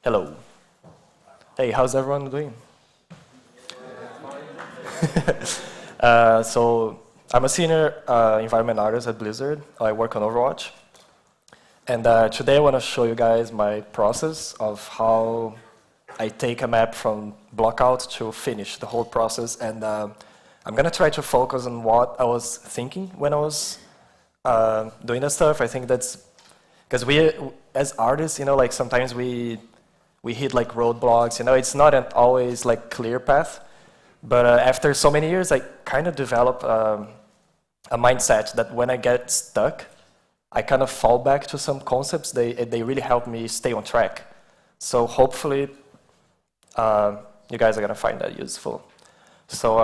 Hello. Hey, how's everyone doing? So I'm a senior environment artist at Blizzard. I work on Overwatch. And today I want to show you guys my process of how I take a map from blockout to finish the whole process. And I'm going to try to focus on what I was thinking when I was doing that stuff. I think that's because we, as artists, like sometimes we hit like roadblocks. It's not an always like clear path. But after so many years, I kind of develop a mindset that when I get stuck, I kind of fall back to some concepts. They really help me stay on track. So hopefully, you guys are gonna find that useful. So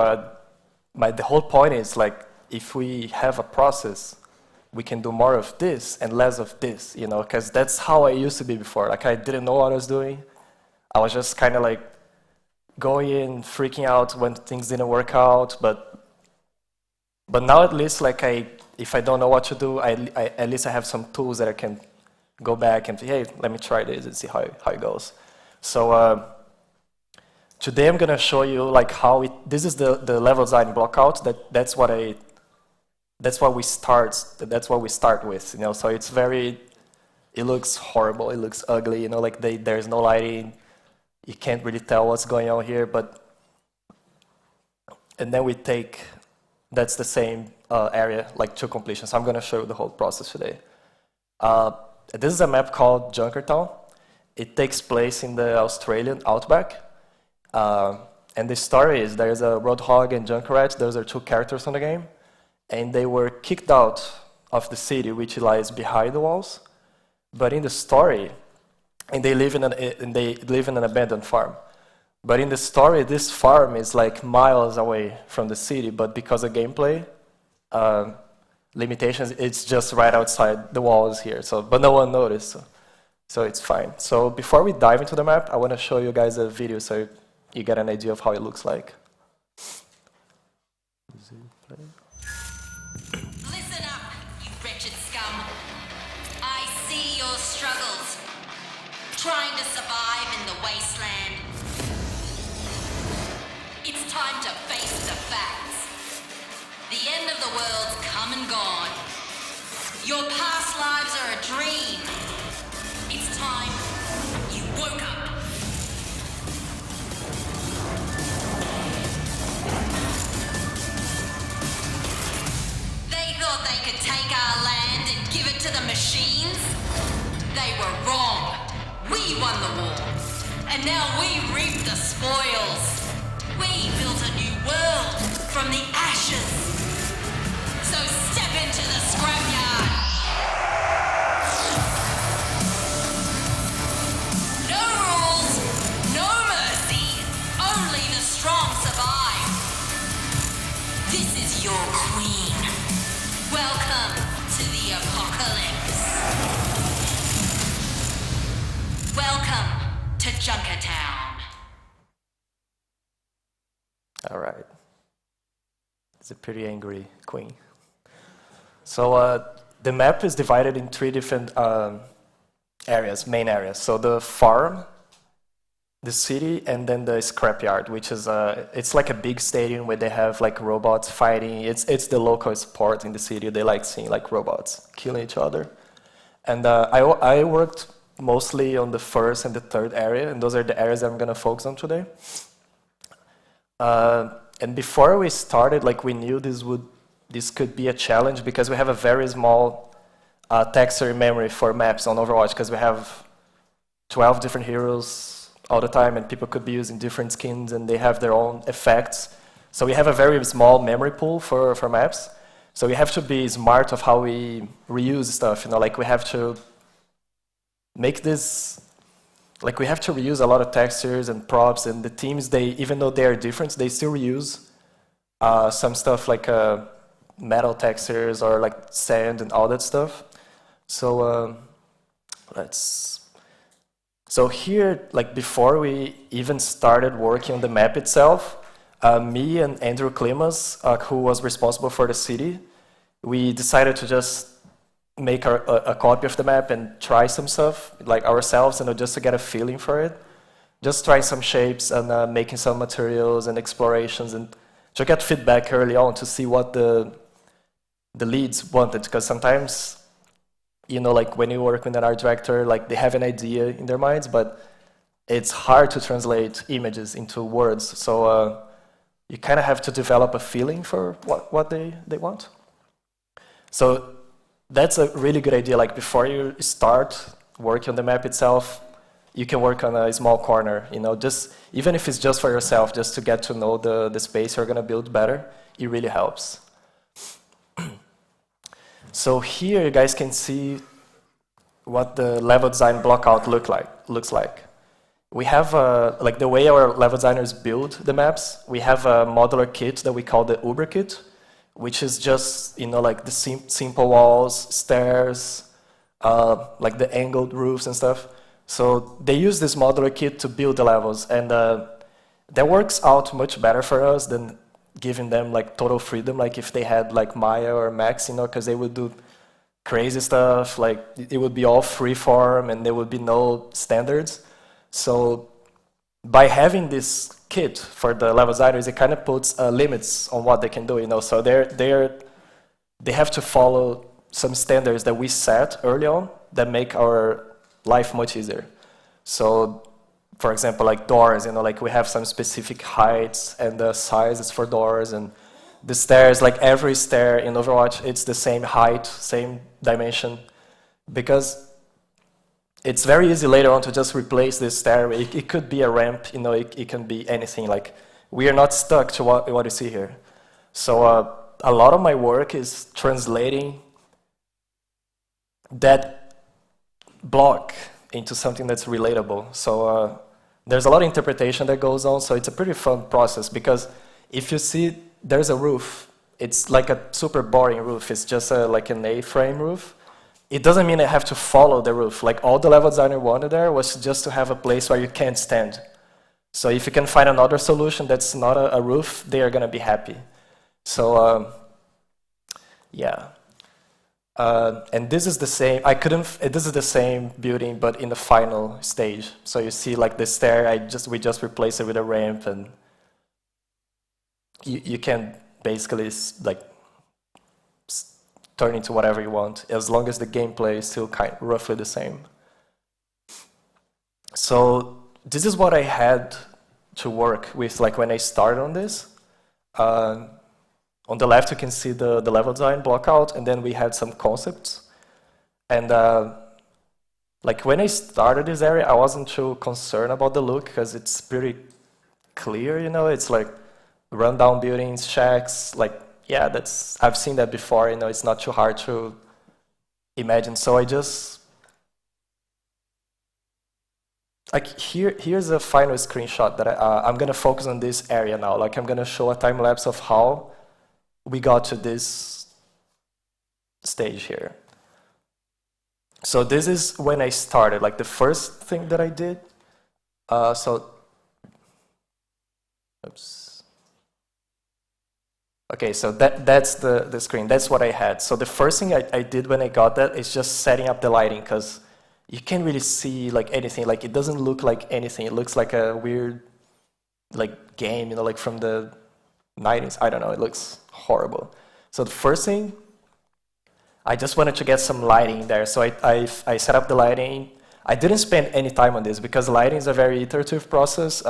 the whole point is like, if we have a process, we can do more of this and less of this, because that's how I used to be before. Like I didn't know what I was doing. I was just kind of like going in, freaking out when things didn't work out. But now at least, like if I don't know what to do, at least I have some tools that I can go back and say, hey, let me try this and see how it goes. So today I'm gonna show you like how this is the level design blockout. That's what we start with. So it's it looks horrible. It looks ugly. Like there's no lighting. You can't really tell what's going on here, and then we take, that's the same area, like to completion. So I'm going to show you the whole process today. This is a map called Junkertown. It takes place in the Australian outback. And the story is there's a Roadhog and Junkrat. Those are two characters on the game. And they were kicked out of the city, which lies behind the walls. But in the story, and they live in an abandoned farm. But in the story, this farm is like miles away from the city, but because of gameplay limitations, it's just right outside the walls here. But no one noticed, so it's fine. So before we dive into the map, I want to show you guys a video so you get an idea of how it looks like. Listen up, you wretched scum. I see your struggles. Trying to survive in the wasteland. It's time to face the facts. The end of the world's come and gone. Your past lives are a dream. It's time you woke up. They thought they could take our land and give it to the machines. They were wrong. We won the war, and now we reap the spoils. We built a new world from the ashes. So step into the scrapyard. No rules, no mercy, only the strong survive. This is your queen. Welcome to the apocalypse. Welcome to Junkertown. All right. It's a pretty angry queen. So the map is divided in three different areas, main areas. So the farm, the city, and then the scrapyard, which is it's like a big stadium where they have like robots fighting. It's the local sport in the city. They like seeing like robots killing each other. And I worked mostly on the first and the third area, and those are the areas I'm going to focus on today. And before we started, like we knew this could be a challenge because we have a very small texture memory for maps on Overwatch, because we have 12 different heroes all the time, and people could be using different skins, and they have their own effects. So we have a very small memory pool for maps. So we have to be smart of how we reuse stuff. Like we have to make this, like we have to reuse a lot of textures and props, and the teams, even though they are different, they still reuse some stuff like metal textures or like sand and all that stuff. So so here, like before we even started working on the map itself, me and Andrew Klimas, who was responsible for the city, we decided to just make a copy of the map and try some stuff, like ourselves, just to get a feeling for it. Just trying some shapes and making some materials and explorations, and to get feedback early on to see what the leads wanted, because sometimes, like when you work with an art director, like they have an idea in their minds, but it's hard to translate images into words. So you kind of have to develop a feeling for what they want. So that's a really good idea. Like before you start working on the map itself, you can work on a small corner, just even if it's just for yourself, just to get to know the space you're going to build better. It really helps. So here you guys can see what the level design blockout looks like. We have like the way our level designers build the maps. We have a modular kit that we call the Uber kit, which is just like the simple walls, stairs, like the angled roofs and stuff. So they use this modular kit to build the levels, and that works out much better for us than giving them like total freedom, like if they had like Maya or Max, because they would do crazy stuff, like it would be all freeform and there would be no standards. So by having this kit for the level designers, it kind of puts limits on what they can do, So they have to follow some standards that we set early on that make our life much easier. So, for example, like doors, like we have some specific heights and the sizes for doors, and the stairs, like every stair in Overwatch, it's the same height, same dimension, because it's very easy later on to just replace this stair. It could be a ramp, it can be anything. Like we are not stuck to what you see here. So a lot of my work is translating that block into something that's relatable. So there's a lot of interpretation that goes on, so it's a pretty fun process, because if you see there's a roof, it's like a super boring roof, it's just like an A-frame roof. It doesn't mean I have to follow the roof. Like all the level designer wanted there was just to have a place where you can't stand. So if you can find another solution that's not a roof, they are going to be happy. So yeah. And this is the same. This is the same building, but in the final stage. So you see, like the stair. We just replace it with a ramp, and you can basically like turn into whatever you want, as long as the gameplay is still roughly the same. So this is what I had to work with, like when I started on this. On the left, you can see the level design blockout, and then we had some concepts. And like when I started this area, I wasn't too concerned about the look, because it's pretty clear, It's like rundown buildings, shacks. Like, yeah, I've seen that before. It's not too hard to imagine. So I just like here's a final screenshot that I'm gonna focus on this area now. Like I'm gonna show a time lapse of how we got to this stage here. So this is when I started, like the first thing that I did. Oops. Okay, so that's the screen. That's what I had. So the first thing I did when I got that is just setting up the lighting, because you can't really see like anything. Like it doesn't look like anything. It looks like a weird like game, like from the 90s. I don't know. It looks horrible. So the first thing, I just wanted to get some lighting there. So I set up the lighting. I didn't spend any time on this because lighting is a very iterative process.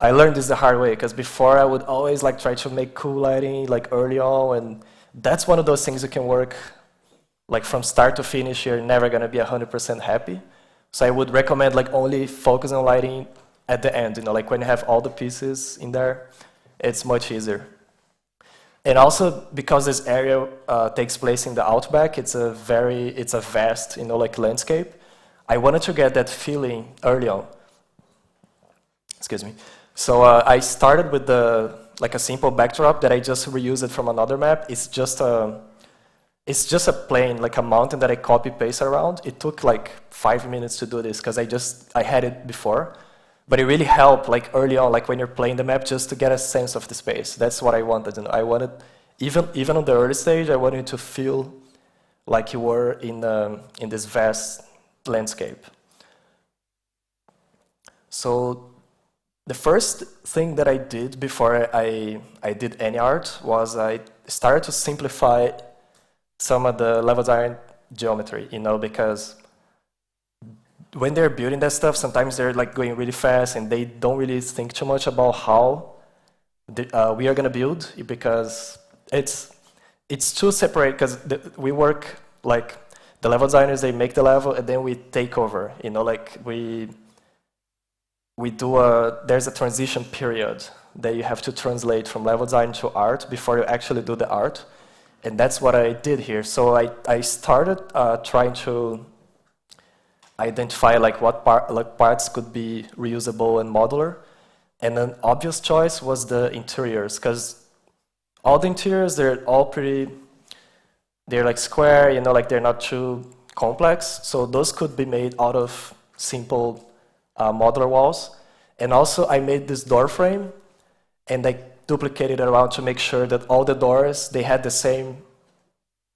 I learned this the hard way, because before I would always like try to make cool lighting like early on, and that's one of those things you can work like from start to finish. You're never gonna be 100% happy. So I would recommend like only focus on lighting at the end. Like when you have all the pieces in there, it's much easier. And also because this area takes place in the outback, it's a vast, like landscape. I wanted to get that feeling early on. Excuse me. So I started with like a simple backdrop that I just reused it from another map. It's just a plain, like a mountain that I copy paste around. It took like 5 minutes to do this because I had it before. But it really helped like early on, like when you're playing the map, just to get a sense of the space. That's what I wanted. I wanted, even on the early stage, I wanted to feel like you were in this vast landscape. So the first thing that I did before I did any art was I started to simplify some of the level design geometry, because when they're building that stuff, sometimes they're like going really fast and they don't really think too much about how we are going to build, because it's too separate, because we work like the level designers, they make the level and then we take over, like we do there's a transition period that you have to translate from level design to art before you actually do the art. And that's what I did here. So I started trying to identify like what parts could be reusable and modular. And an obvious choice was the interiors, because all the interiors, they're all they're like square, like they're not too complex. So those could be made out of simple modular walls. And also I made this door frame and I duplicated it around to make sure that all the doors, they had the same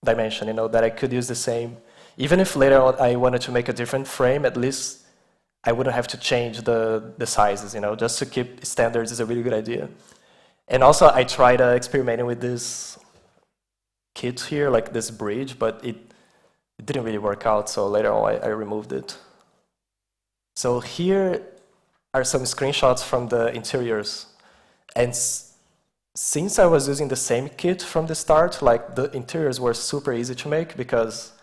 dimension, that I could use the same. Even if later on I wanted to make a different frame, at least I wouldn't have to change the sizes, just to keep standards is a really good idea. And also I tried experimenting with this kit here, like this bridge, but it didn't really work out, so later on I removed it. So here are some screenshots from the interiors. And since I was using the same kit from the start, like the interiors were super easy to make, because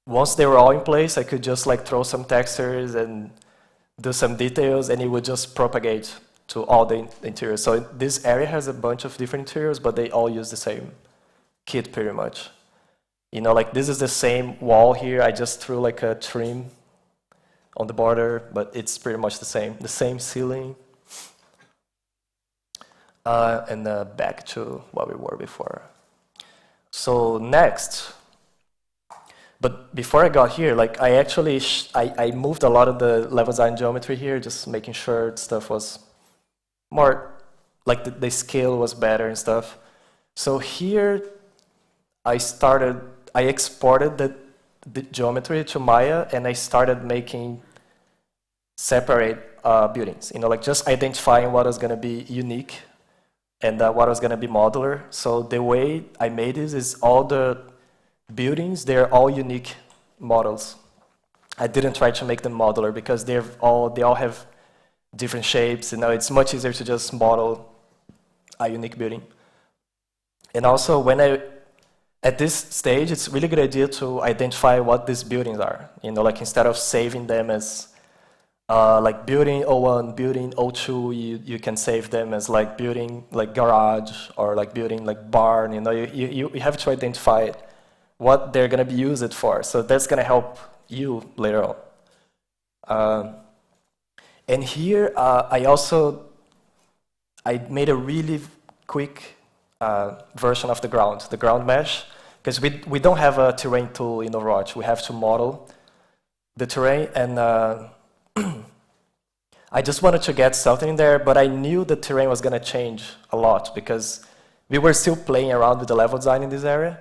once they were all in place, I could just like throw some textures and do some details, and it would just propagate to all the interiors. So this area has a bunch of different interiors, but they all use the same kit pretty much. Like this is the same wall here. I just threw like a trim on the border, but it's pretty much the same ceiling. And back to what we were before. So next, but before I got here, like I actually I moved a lot of the level design geometry here, just making sure stuff was more like the scale was better and stuff. So here I exported the geometry to Maya, and I started making separate buildings, like just identifying what was going to be unique and what was going to be modular. So the way I made this is all the buildings, they're all unique models. I didn't try to make them modular because they all have different shapes. It's much easier to just model a unique building. And also, at this stage, it's a really good idea to identify what these buildings are. Like instead of saving them as like building 01, building 02, you can save them as like building like garage or like building like barn. You have to identify what they're going to be used for. So that's going to help you later on. And here I made a really quick version of the ground mesh, because we don't have a terrain tool in Overwatch. We have to model the terrain, and I just wanted to get something in there, but I knew the terrain was going to change a lot because we were still playing around with the level design in this area.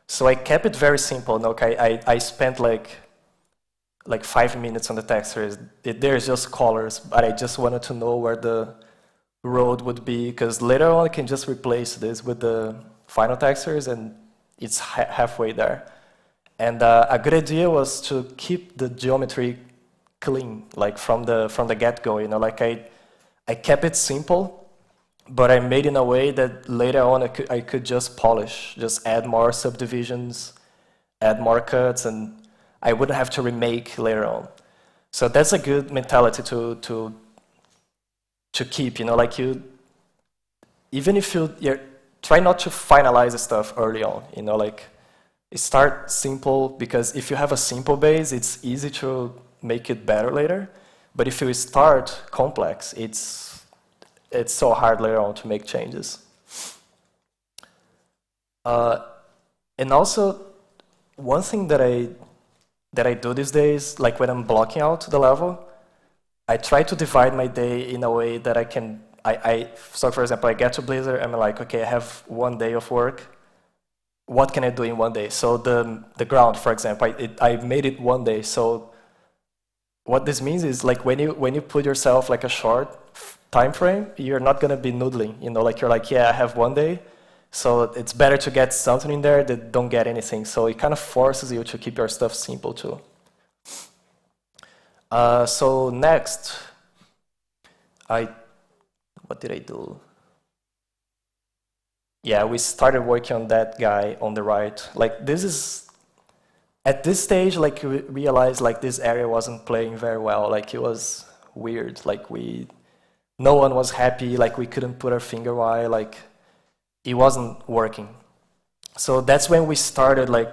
So I kept it very simple. I spent like 5 minutes on the textures. There's just colors, but I just wanted to know where the road would be, because later on I can just replace this with the final textures, and it's halfway there. And a good idea was to keep the geometry clean, like from the get-go. Like I kept it simple, but I made it in a way that later on I could just polish, just add more subdivisions, add more cuts, and I wouldn't have to remake later on. So that's a good mentality to keep. Like even if you try not to finalize the stuff early on. Like start simple, because if you have a simple base, it's easy to make it better later. But if you start complex, it's so hard later on to make changes. And also, one thing that I do these days, like when I'm blocking out the level, I try to divide my day in a way that I can. So for example, I get to Blizzard, I'm like, okay, I have 1 day of work. what can I do in one day? So the ground, for example, I made it one day. So what this means is like when you put yourself like a short time frame, you're not gonna be noodling. You know, like you're like, yeah, I have one day, so it's better to get something in there than don't get anything. So it kind of forces you to keep your stuff simple too. So next, what did I do? Yeah, we started working on that guy on the right. Like this is, at this stage, like we realized like this area wasn't playing very well. Like it was weird. Like no one was happy. Like we couldn't put our finger why. Like it wasn't working. So that's when we started like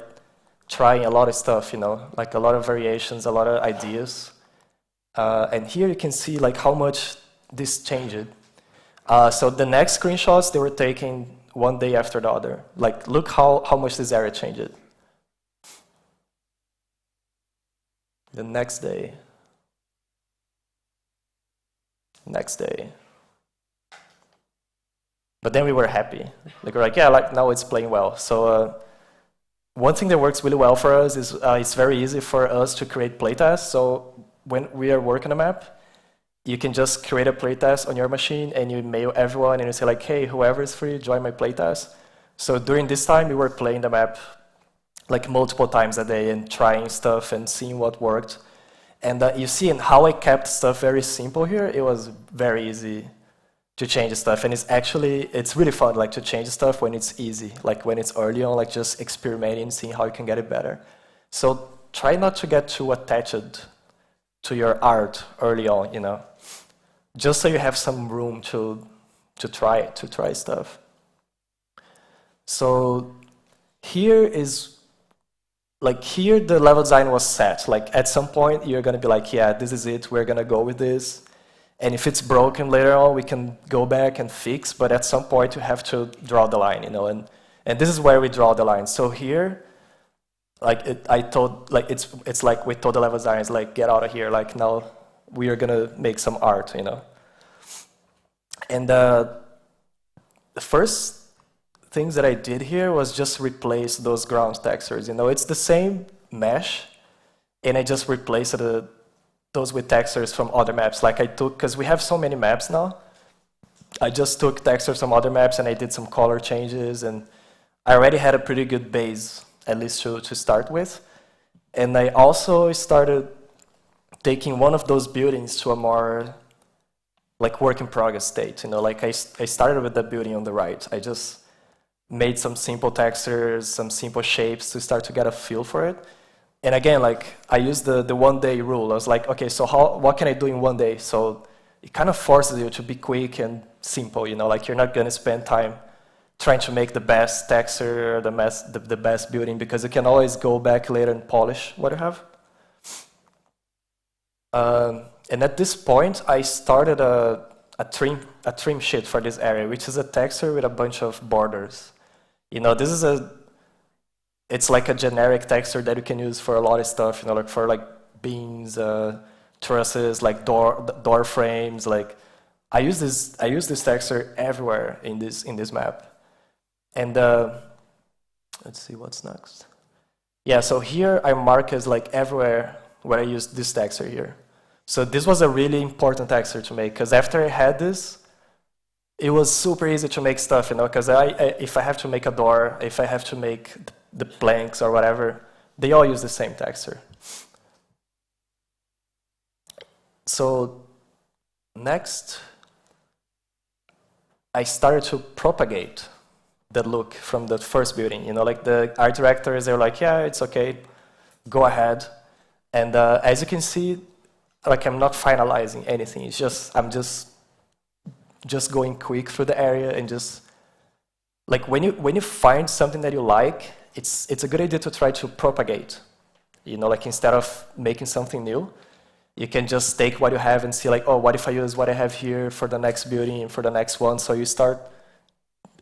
trying a lot of stuff, you know, like a lot of variations, a lot of ideas. And here you can see like how much this changed. So the next screenshots, they were taken one day after the other. Like look how much this area changed. The next day. Next day. But then we were happy. Like we're like, yeah, like now it's playing well. So one thing that works really well for us is it's very easy for us to create playtests. So when we are working a map, you can just create a playtest on your machine and you mail everyone and you say like, hey, whoever is free, join my playtest. So during this time, we were playing the map like multiple times a day and trying stuff and seeing what worked. And you see in how I kept stuff very simple here, it was very easy to change stuff. And it's really fun like to change stuff when it's easy, like when it's early on, like just experimenting, seeing how you can get it better. So try not to get too attached to your art early on, you know, just so you have some room to try stuff. So here the level design was set. Like at some point you're gonna be like, yeah, this is it, we're gonna go with this. And if it's broken later on, we can go back and fix, but at some point you have to draw the line, you know, and this is where we draw the line. So here, like it's like we told the level designers, like, get out of here, like now we are gonna make some art, you know. And the first things that I did here was just replace those ground textures, you know, it's the same mesh, and I just replaced those with textures from other maps. Like I took, because we have so many maps now, I just took textures from other maps and I did some color changes, and I already had a pretty good base, at least to start with. And I also started taking one of those buildings to a more like work in progress state. You know, like I started with the building on the right. I just made some simple textures, some simple shapes to start to get a feel for it. And again, like I used the 1 day rule. I was like, okay, so what can I do in 1 day? So it kind of forces you to be quick and simple, you know, like you're not going to spend time trying to make the best texture, the best building, because you can always go back later and polish what you have. And at this point, I started a trim sheet for this area, which is a texture with a bunch of borders. You know, this is it's like a generic texture that you can use for a lot of stuff, you know, like for like beams, trusses, like door frames. Like I use this texture everywhere in this map. And let's see what's next. Yeah, so here I mark as like everywhere where I use this texture here. So this was a really important texture to make, because after I had this, it was super easy to make stuff, you know, because if I have to make a door, if I have to make the planks or whatever, they all use the same texture. So next, I started to propagate the look from the first building. You know, like the art directors, they're like, yeah, it's okay, go ahead. And as you can see, like I'm not finalizing anything. It's just I'm just going quick through the area, and just like when you find something that you like, it's a good idea to try to propagate. You know, like instead of making something new, you can just take what you have and see like, oh, what if I use what I have here for the next building and for the next one? So you start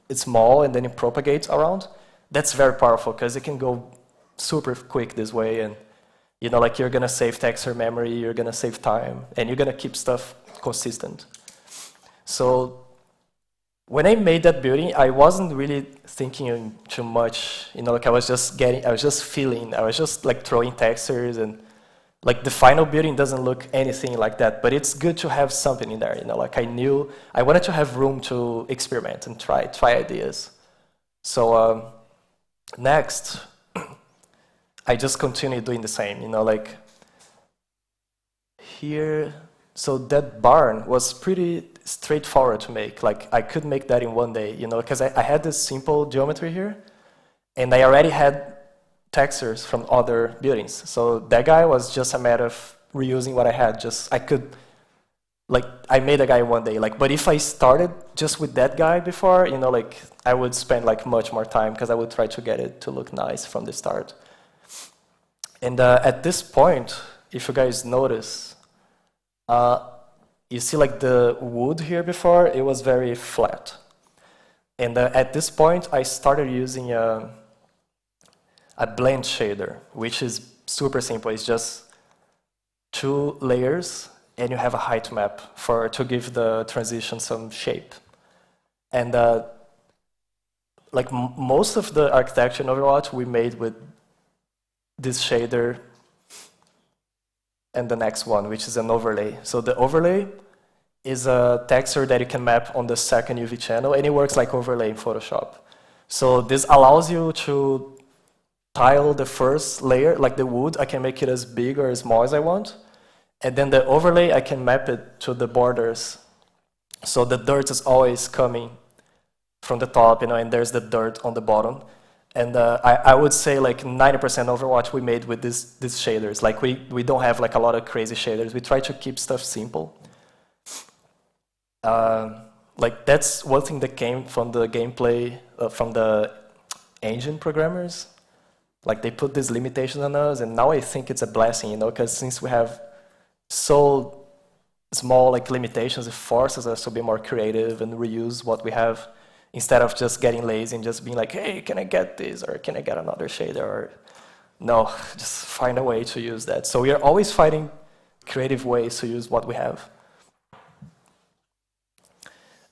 it's small and then it propagates around. That's very powerful because it can go super quick this way, and you know, like you're gonna save texture memory, you're gonna save time, and you're gonna keep stuff consistent. So when I made that building, I wasn't really thinking too much. You know, like I was just feeling. I was just like throwing textures, and like the final building doesn't look anything like that. But it's good to have something in there. You know, like I knew I wanted to have room to experiment and try ideas. So next, I just continued doing the same. You know, like here. So that barn was pretty straightforward to make. Like I could make that in one day, you know, because I had this simple geometry here, and I already had textures from other buildings. So that guy was just a matter of reusing what I had. I made a guy in one day. Like, but if I started just with that guy before, you know, like I would spend like much more time because I would try to get it to look nice from the start. And at this point, if you guys notice, you see like the wood here before, it was very flat. And at this point, I started using a blend shader, which is super simple. It's just 2 layers, and you have a height map to give the transition some shape. And like most of the architecture in Overwatch, we made with this shader and the next one, which is an overlay. So the overlay is a texture that you can map on the second UV channel, and it works like overlay in Photoshop. So this allows you to tile the first layer, like the wood. I can make it as big or as small as I want. And then the overlay, I can map it to the borders. So the dirt is always coming from the top, you know, and there's the dirt on the bottom. And I would say like 90% Overwatch we made with these shaders. Like we don't have like a lot of crazy shaders. We try to keep stuff simple. Like that's one thing that came from the gameplay, from the engine programmers. Like they put these limitations on us, and now I think it's a blessing, you know, because since we have so small like limitations, it forces us to be more creative and reuse what we have, instead of just getting lazy and just being like, hey, can I get this, or can I get another shader, or no, just find a way to use that. So we are always finding creative ways to use what we have.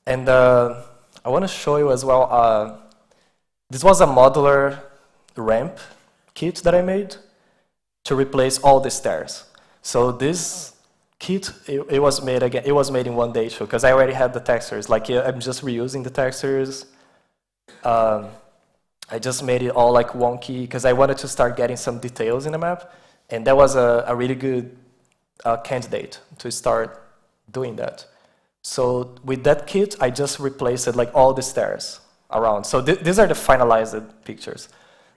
And I want to show you as well, this was a modular ramp kit that I made to replace all the stairs. So this kit, it was made again. It was made in one day too, because I already had the textures. Like I'm just reusing the textures. I just made it all like wonky because I wanted to start getting some details in the map, and that was a really good candidate to start doing that. So with that kit, I just replaced it like all the stairs around. So these are the finalized pictures.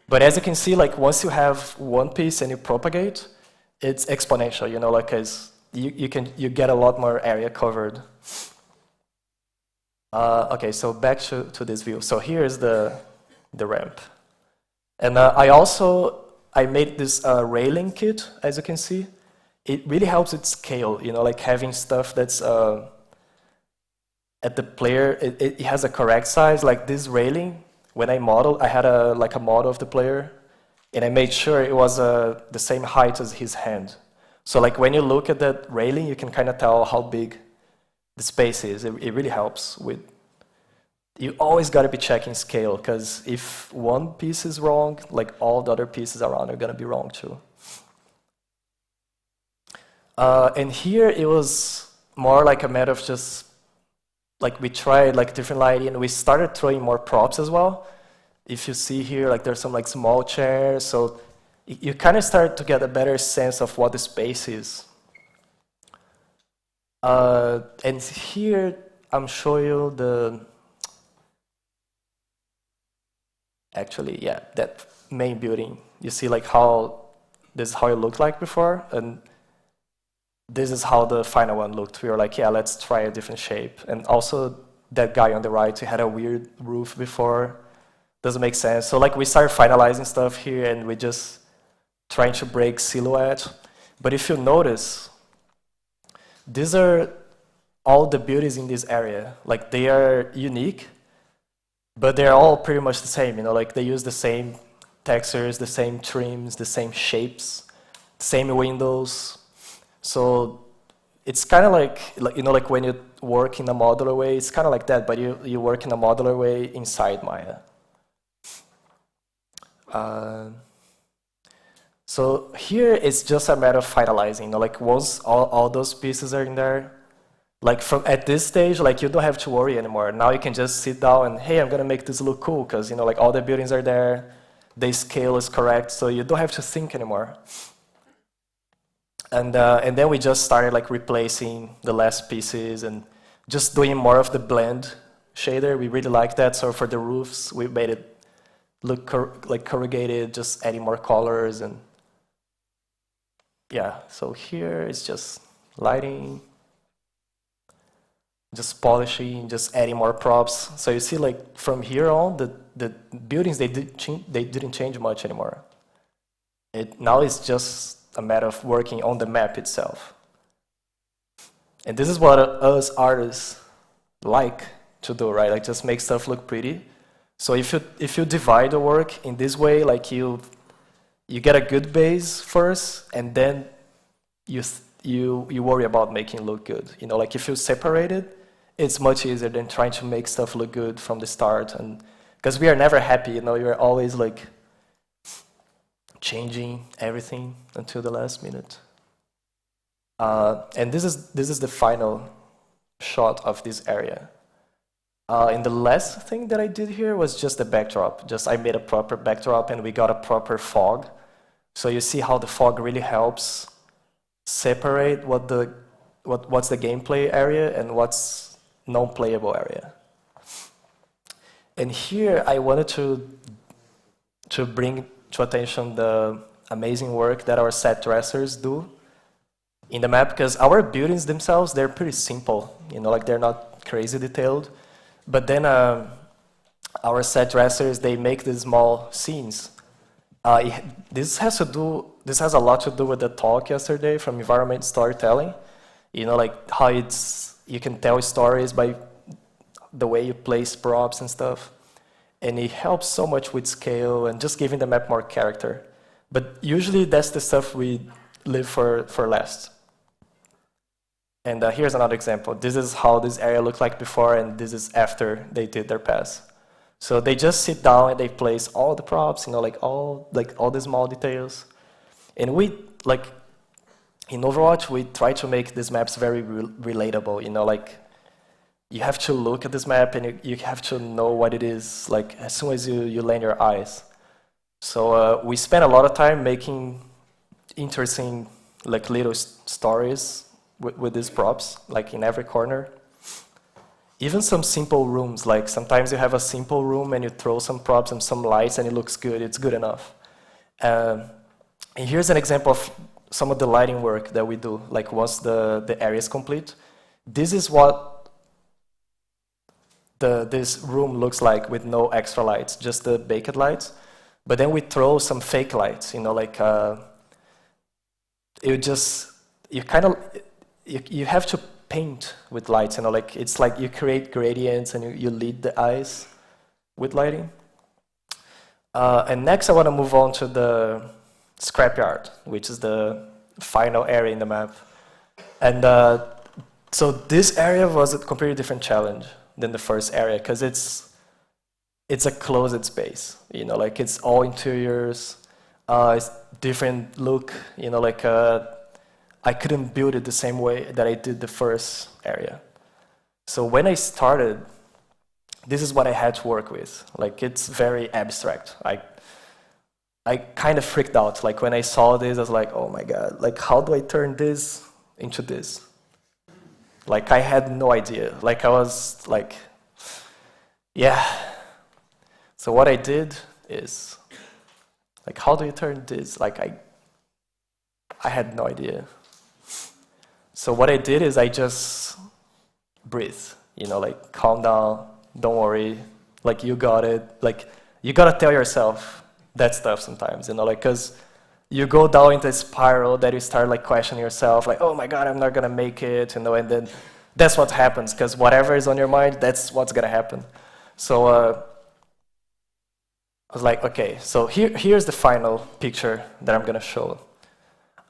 But as you can see, like once you have one piece and you propagate, it's exponential. You know, like as you get a lot more area covered. Okay, so back to this view. So here is the ramp, and I made this railing kit. As you can see, it really helps with scale. You know, like having stuff that's at the player, it has a correct size. Like this railing, when I modeled, I had a model of the player, and I made sure it was the same height as his hand. So like when you look at that railing, you can kind of tell how big the space is. It really helps with. You always got to be checking scale, because if one piece is wrong, like all the other pieces around are going to be wrong too. And here it was more like a matter of just like we tried like different lighting, and we started throwing more props as well. If you see here, like there's some like small chairs, so you kind of start to get a better sense of what the space is. And here I'm showing you actually, yeah, that main building. You see like this is how it looked like before, and this is how the final one looked. We were like, yeah, let's try a different shape. And also that guy on the right, he had a weird roof before. Doesn't make sense. So like we started finalizing stuff here, and we just trying to break silhouette. But if you notice, these are all the beauties in this area. Like they are unique, but they're all pretty much the same. You know, like they use the same textures, the same trims, the same shapes, same windows. So it's kind of like, you know, like when you work in a modular way, it's kind of like that, but you work in a modular way inside Maya. So here it's just a matter of finalizing, you know, like once all those pieces are in there, like from at this stage, like you don't have to worry anymore. Now you can just sit down and, hey, I'm gonna make this look cool, because, you know, like all the buildings are there, the scale is correct, so you don't have to think anymore. And then we just started like replacing the last pieces and just doing more of the blend shader. We really like that. So for the roofs, we made it look like corrugated, just adding more colors. And yeah, so here it's just lighting, just polishing, just adding more props. So you see, like from here on, the buildings, they didn't change much anymore. Now it's just a matter of working on the map itself. And this is what us artists like to do, right? Like just make stuff look pretty. So if you divide the work in this way, like you get a good base first, and then you worry about making it look good. You know, like if you separate it, it's much easier than trying to make stuff look good from the start. And because we are never happy, you know, you're always like changing everything until the last minute. And this is the final shot of this area. And the last thing that I did here was just the backdrop. Just I made a proper backdrop and we got a proper fog. So you see how the fog really helps separate what's the gameplay area and what's non-playable area. And here I wanted to bring to attention the amazing work that our set dressers do in the map, because our buildings themselves, they're pretty simple, you know, like they're not crazy detailed, but then our set dressers, they make these small scenes. This has a lot to do with the talk yesterday from environment storytelling, you know, like how you can tell stories by the way you place props and stuff. And it helps so much with scale and just giving the map more character. But usually that's the stuff we leave for last. And here's another example. This is how this area looked like before, and this is after they did their pass. So they just sit down and they place all the props, you know, like all the small details. And we, like, in Overwatch, we try to make these maps very relatable, you know, like, you have to look at this map and you have to know what it is, like, as soon as you land your eyes. So we spend a lot of time making interesting, like, little stories with these props, like in every corner. Even some simple rooms, like sometimes you have a simple room and you throw some props and some lights and it looks good, it's good enough. And here's an example of some of the lighting work that we do, like once the area is complete. This is what this room looks like with no extra lights, just the baked lights. But then we throw some fake lights, you know, like you have to paint with lights, you know, like it's like you create gradients and you lead the eyes with lighting. And next I want to move on to the scrapyard, which is the final area in the map. And so this area was a completely different challenge than the first area, because it's a closed space, you know, like it's all interiors, it's different look, you know, like I couldn't build it the same way that I did the first area. So when I started, this is what I had to work with. Like, it's very abstract. I kind of freaked out. Like, when I saw this, I was like, oh my God, like, how do I turn this into this? Like, I had no idea. Like, I was like, yeah. So what I did is, like, how do you turn this? Like, I had no idea. So what I did is I just breathe, you know, like, calm down, don't worry, like, you got it. Like, you gotta tell yourself that stuff sometimes, you know, like, because you go down into a spiral that you start, like, questioning yourself, like, oh my God, I'm not gonna make it, you know, and then that's what happens, because whatever is on your mind, that's what's gonna happen. So I was like, okay, so here's the final picture that I'm gonna show.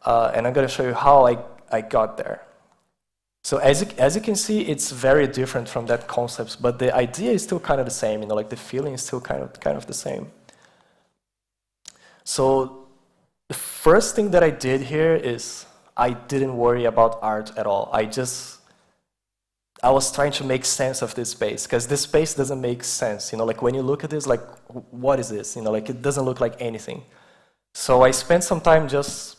And I'm gonna show you how I got there. So as you can see, it's very different from that concept, but the idea is still kind of the same, you know, like the feeling is still kind of the same. So the first thing that I did here is I didn't worry about art at all. I was trying to make sense of this space, because this space doesn't make sense, you know, like when you look at this, like, what is this? You know, like it doesn't look like anything. So I spent some time just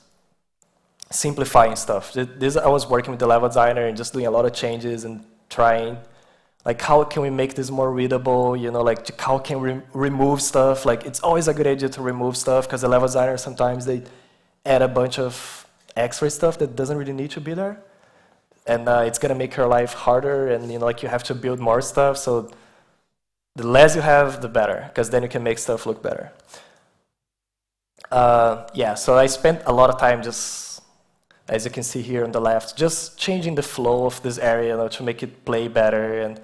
simplifying stuff. I was working with the level designer and just doing a lot of changes and trying, like, how can we make this more readable, you know, like how can we remove stuff? Like, it's always a good idea to remove stuff, because the level designer, sometimes they add a bunch of extra stuff that doesn't really need to be there. And it's gonna make your life harder, and you know, like you have to build more stuff, so the less you have, the better, because then you can make stuff look better. Yeah, so I spent a lot of time just, as you can see here on the left, just changing the flow of this area, you know, to make it play better. And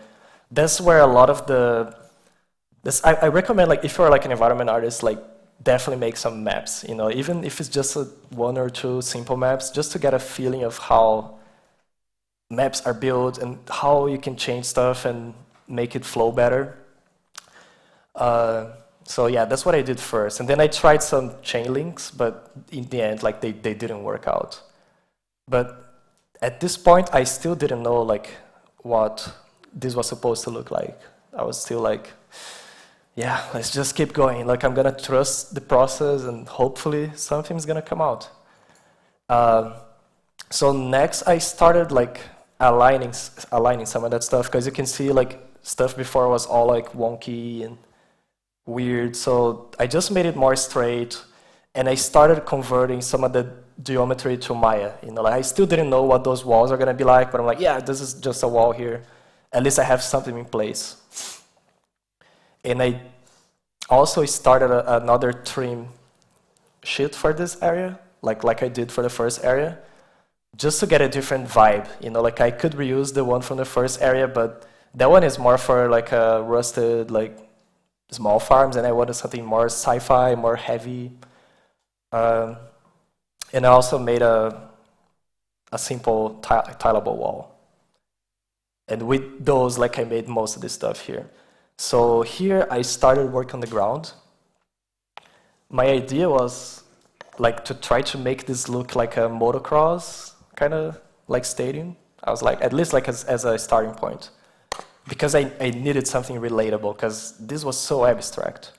that's where a lot of I recommend, like, if you're like an environment artist, like, definitely make some maps, you know, even if it's just one or two simple maps, just to get a feeling of how maps are built and how you can change stuff and make it flow better. So yeah, that's what I did first. And then I tried some chain links, but in the end, like, they didn't work out. But at this point, I still didn't know, like, what this was supposed to look like. I was still like, yeah, let's just keep going. Like, I'm gonna trust the process and hopefully something's gonna come out. So next I started like aligning some of that stuff, because you can see like stuff before was all like wonky and weird. So I just made it more straight, and I started converting some of the geometry to Maya. You know, like, I still didn't know what those walls are gonna be like, but I'm like, yeah, this is just a wall here. At least I have something in place. And I also started another trim sheet for this area, like I did for the first area, just to get a different vibe. You know, like I could reuse the one from the first area, but that one is more for like a rusted, like small farms, and I wanted something more sci-fi, more heavy. And I also made a simple tileable wall. And with those, like, I made most of this stuff here. So here I started work on the ground. My idea was like to try to make this look like a motocross kind of like stadium. I was like, at least like as a starting point, because I needed something relatable, because this was so abstract.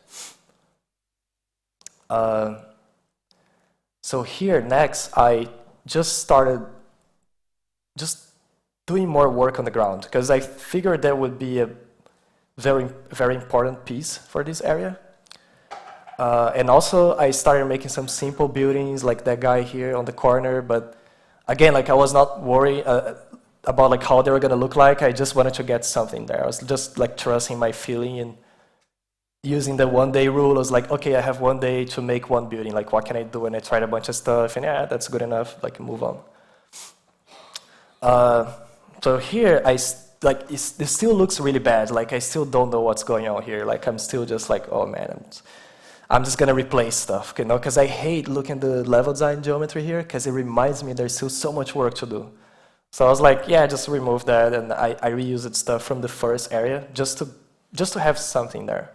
So here next, I just started just doing more work on the ground, because I figured that would be a very, very important piece for this area. And also I started making some simple buildings like that guy here on the corner, but again, like I was not worried about like how they were gonna look like. I just wanted to get something there. I was just like trusting my feeling and using the 1 day rule. I was like, okay, I have 1 day to make one building, like what can I do? And I tried a bunch of stuff, and yeah, that's good enough, like move on. So here, this still looks really bad. Like I still don't know what's going on here. Like I'm still just like, oh man, I'm just gonna replace stuff, you know, because I hate looking at the level design geometry here, because it reminds me there's still so much work to do. So I was like, yeah, just remove that, and I reused stuff from the first area just to have something there.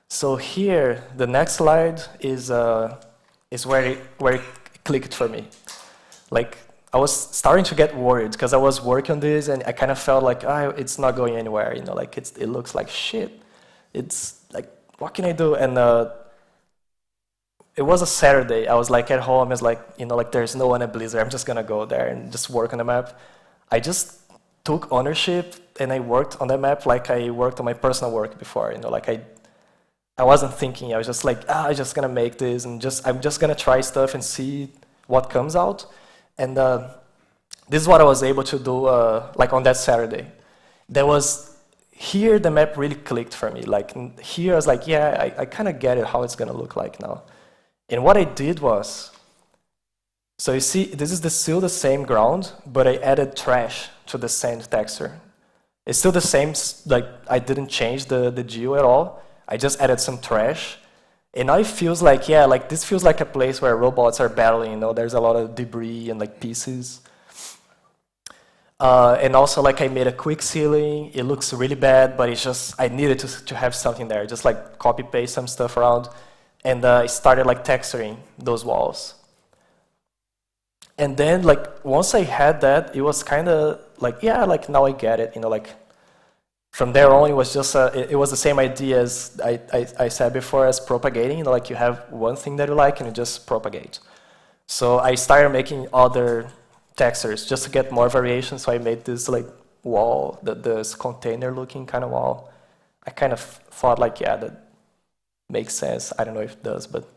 So here, the next slide is where it clicked for me. Like, I was starting to get worried, because I was working on this and I kind of felt like, it's not going anywhere, you know, like it looks like shit. It's like, what can I do? And it was a Saturday. I was like at home. I was like, you know, like there's no one at Blizzard. I'm just gonna go there and just work on the map. I just took ownership and I worked on the map like I worked on my personal work before. You know, like I wasn't thinking. I was just like, I'm just gonna make this, and I'm just gonna try stuff and see what comes out. And this is what I was able to do, like on that Saturday. Here the map really clicked for me. Like here I was like, yeah, I kind of get it, how it's gonna look like now. And what I did was, so you see, this is still the same ground, but I added trash to the sand texture. It's still the same, like I didn't change the geo at all. I just added some trash. And now it feels like, yeah, like this feels like a place where robots are battling, you know, there's a lot of debris and like pieces. And also, like, I made a quick ceiling. It looks really bad, but it's just, I needed to have something there. Just like copy paste some stuff around. And I started like texturing those walls. And then, like, once I had that, it was kind of like, yeah, like, now I get it. You know, like, from there on, it was just, it was the same idea as I said before as propagating. You know, like, you have one thing that you like and you just propagate. So I started making other textures just to get more variation. So I made this like wall, this container looking kind of wall. I kind of thought like, yeah, that makes sense. I don't know if it does, but.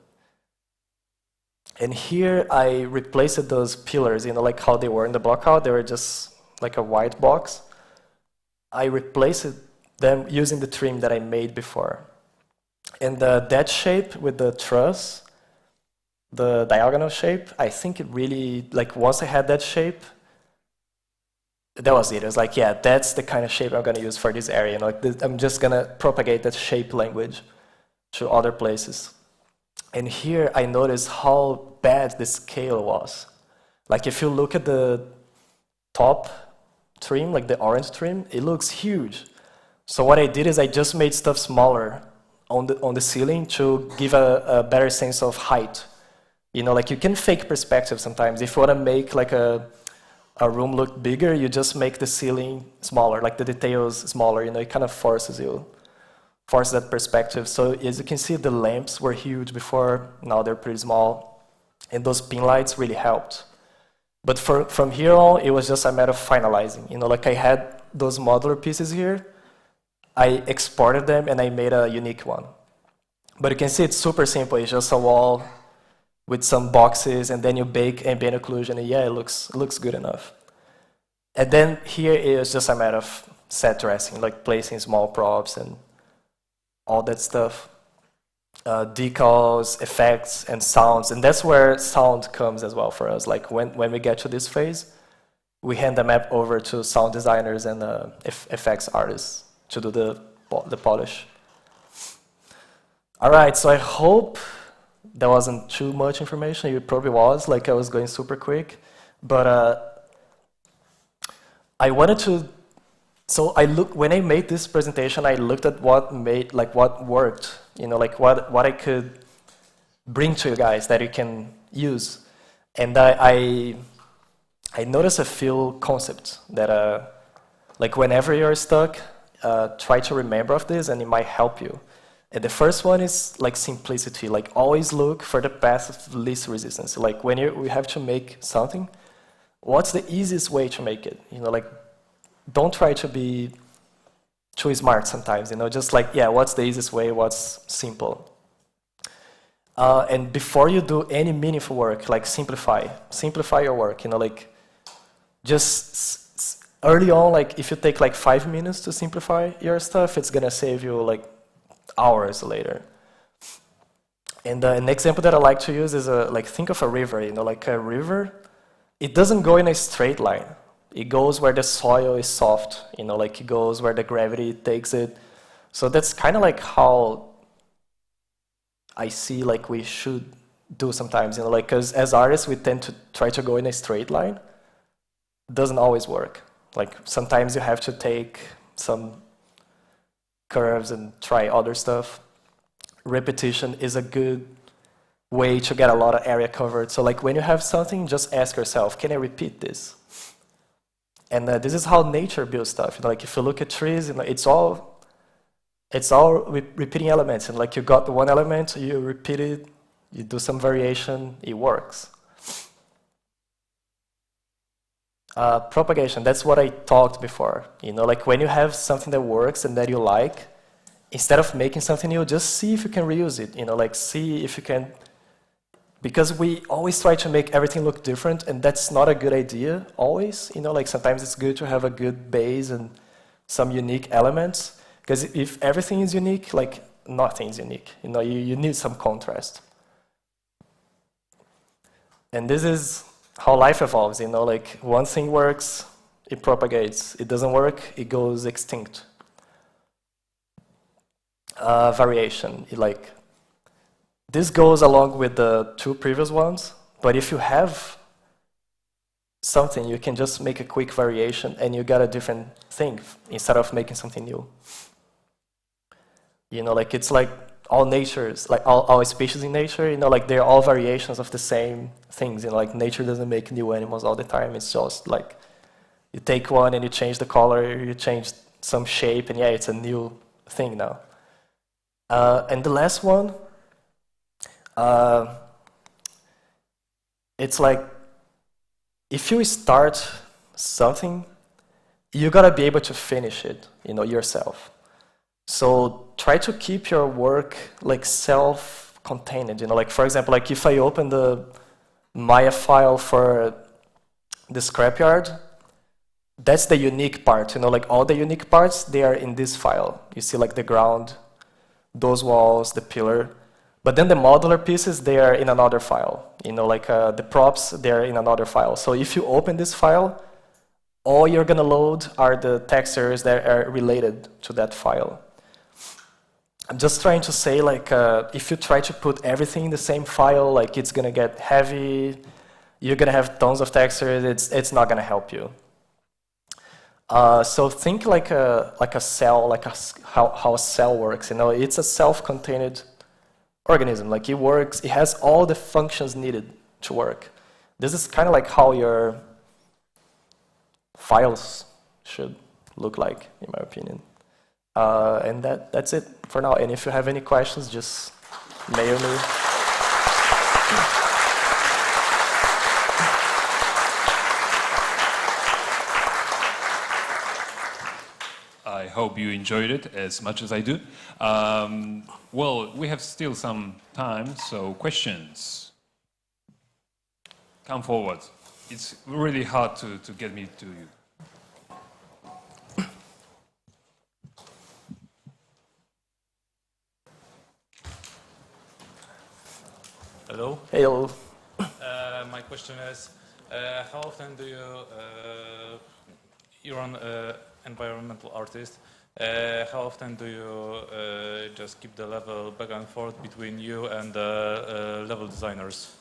And here I replaced those pillars, you know, like how they were in the blockout. They were just like a white box. I replaced them using the trim that I made before. And that shape with the truss, the diagonal shape, I think it really, like once I had that shape, that was it. It was like, yeah, that's the kind of shape I'm going to use for this area. You know, like I'm just going to propagate that shape language to other places. And here I noticed how bad the scale was. Like if you look at the top trim, like the orange trim, it looks huge. So what I did is I just made stuff smaller on the ceiling to give a better sense of height. You know, like you can fake perspective sometimes. If you want to make like a room look bigger, you just make the ceiling smaller, like the details smaller. You know, it kind of forces that perspective. So as you can see, the lamps were huge before. Now they're pretty small, and those pin lights really helped. But from here on, it was just a matter of finalizing. You know, like I had those modular pieces here. I exported them and I made a unique one. But you can see it's super simple. It's just a wall with some boxes, and then you bake ambient occlusion, and yeah, it looks good enough. And then here it was just a matter of set dressing, like placing small props and all that stuff. Decals, effects, and sounds. And that's where sound comes as well for us. Like when we get to this phase, we hand the map over to sound designers and effects artists to do the polish. All right, so I hope that wasn't too much information. It probably was, like I was going super quick. But I wanted to, so when I made this presentation, I looked at what worked, you know, like what I could bring to you guys that you can use. And I noticed a few concepts that, like whenever you're stuck, try to remember of this and it might help you. And the first one is like simplicity, like always look for the path of least resistance. Like when we have to make something, what's the easiest way to make it? You know, like don't try to be too smart sometimes, you know, just like, yeah, what's the easiest way, what's simple? And before you do any meaningful work, like simplify your work, you know, like just early on, like if you take like 5 minutes to simplify your stuff, it's gonna save you like hours later. And an example that I like to use is like think of a river, you know, like a river, it doesn't go in a straight line. It goes where the soil is soft, you know, like it goes where the gravity takes it. So that's kind of like how I see like we should do sometimes, you know, like because as artists we tend to try to go in a straight line. It doesn't always work. Like sometimes you have to take some curves and try other stuff. Repetition is a good way to get a lot of area covered. So like when you have something, just ask yourself, can I repeat this? And this is how nature builds stuff. You know, like if you look at trees, you know, it's all repeating elements. And like you got the one element, you repeat it, you do some variation, it works. Propagation, that's what I talked before. You know, like when you have something that works and that you like, instead of making something new, just see if you can reuse it. You know, like see if you can, because we always try to make everything look different, and that's not a good idea always. You know, like sometimes it's good to have a good base and some unique elements, because if everything is unique, like nothing's unique. You know, you need some contrast. And this is how life evolves, you know, like one thing works, it propagates. It doesn't work, it goes extinct. Variation, like this goes along with the two previous ones, but if you have something, you can just make a quick variation and you got a different thing instead of making something new. You know, like it's like all natures, like all species in nature, you know, like they're all variations of the same things. You know, like nature doesn't make new animals all the time. It's just like you take one and you change the color, you change some shape, and yeah, it's a new thing now. And the last one, it's like if you start something, you gotta be able to finish it, you know, yourself. So try to keep your work like self-contained. You know, like for example, like if I open the Maya file for the scrapyard, that's the unique part. You know, like all the unique parts, they are in this file. You see like the ground, those walls, the pillar. But then the modular pieces, they are in another file. You know, like the props, they're in another file. So if you open this file, all you're gonna load are the textures that are related to that file. I'm just trying to say, like, if you try to put everything in the same file, like it's gonna get heavy, you're gonna have tons of textures, it's not gonna help you. So think like a cell, like how a cell works. You know, it's a self-contained organism. Like it works, it has all the functions needed to work. This is kind of like how your files should look like, in my opinion. And that's it for now. And if you have any questions, just mail me. I hope you enjoyed it as much as I do. Well, we have still some time, so questions. Come forward. It's really hard to get me to you. Hello. Hello. My question is, how often do you, you're an environmental artist, how often do you just keep the level back and forth between you and the level designers?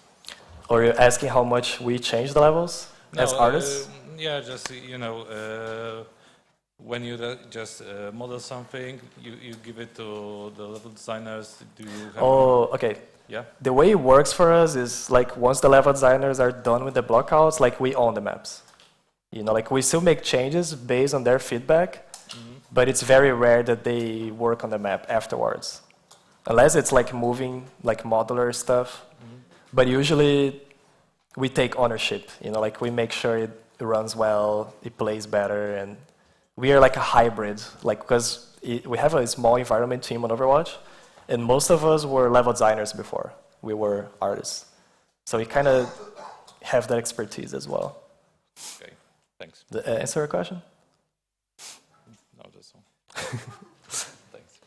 Or you're asking how much we change the levels as artists? Yeah, just, you know, when you just model something, you give it to the level designers, do you have... Oh, okay. Yeah. The way it works for us is like once the level designers are done with the blockouts, like we own the maps. You know, like we still make changes based on their feedback, but it's very rare that they work on the map afterwards. Unless it's like moving, like modular stuff. But usually we take ownership, you know, like we make sure it runs well, it plays better, and we are like a hybrid, like because we have a small environment team on Overwatch, and most of us were level designers before. We were artists. So we kind of have that expertise as well. Okay, thanks. Answer your question? No, that's all. Thanks.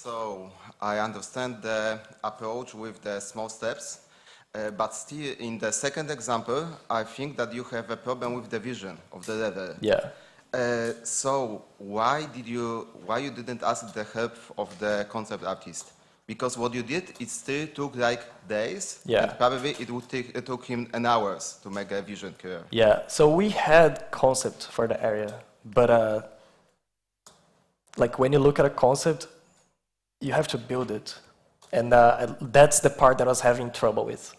So I understand the approach with the small steps, but still in the second example, I think that you have a problem with the vision of the level. Yeah. So why you didn't ask the help of the concept artist? Because what you did, it still took like days. Yeah. And probably it took him an hours to make a vision clear. Yeah. So we had concept for the area, but like when you look at a concept, you have to build it, and that's the part that I was having trouble with.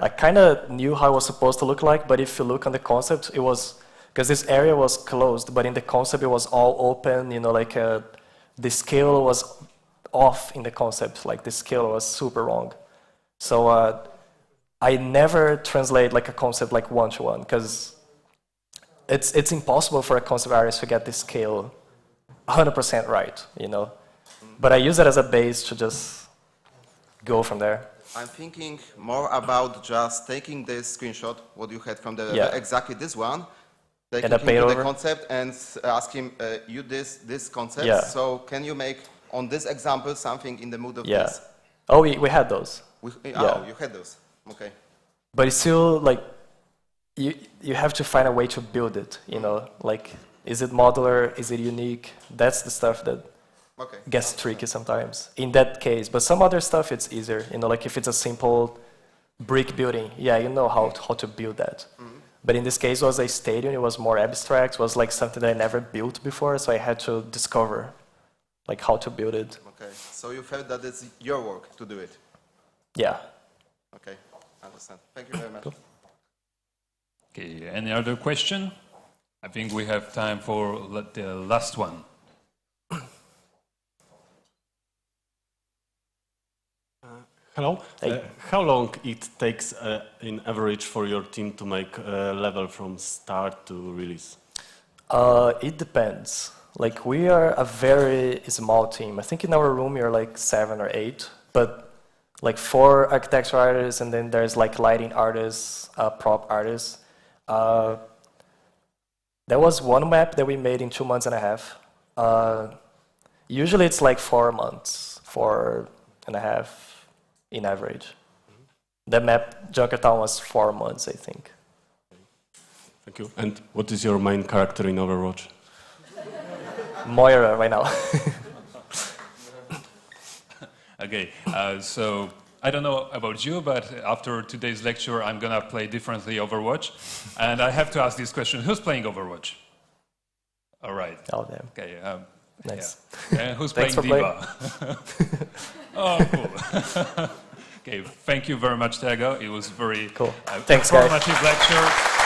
I kind of knew how it was supposed to look like, but if you look on the concept, it was because this area was closed, but in the concept it was all open. You know, like the scale was off in the concept. Like the scale was super wrong. So I never translate like a concept like one-to-one because it's impossible for a concept artist to get the scale 100% right. You know, but I use it as a base to just go from there. I'm thinking more about just taking this screenshot, what you had from the exactly this one, taking him to the concept and ask him, you this concept, so can you make on this example something in the mood of this? Oh, we had those. Oh, you had those. Okay. But it's still like, you have to find a way to build it, you know, like, is it modular, is it unique? That's the stuff that gets tricky sometimes in that case. But some other stuff, it's easier, you know, like if it's a simple brick building. Yeah, you know how to build that. But in this case, it was a stadium. It was more abstract. It was like something that I never built before, so I had to discover like how to build it. Okay, so you felt that it's your work to do it? Yeah. Okay, I understand. Thank you very much. Cool. Okay, any other question? I think we have time for the last one. Hello. Hey. How long it takes in average for your team to make a level from start to release? It depends. Like we are a very small team. I think in our room you're like 7 or 8, but like 4 architecture artists, and then there's like lighting artists, prop artists. There was one map that we made in 2.5 months. Usually it's like 4 months, 4.5 in average. The map Junkertown was 4 months, I think. Thank you. And what is your main character in Overwatch? Moira right now. Okay, so I don't know about you, but after today's lecture, I'm gonna play differently Overwatch. And I have to ask this question, who's playing Overwatch? All right. Oh, damn. Okay. Nice. Yeah. And who's playing Diva? Oh, cool. Okay, thank you very much, Thiago. It was very cool. Thanks, guys. informative lecture.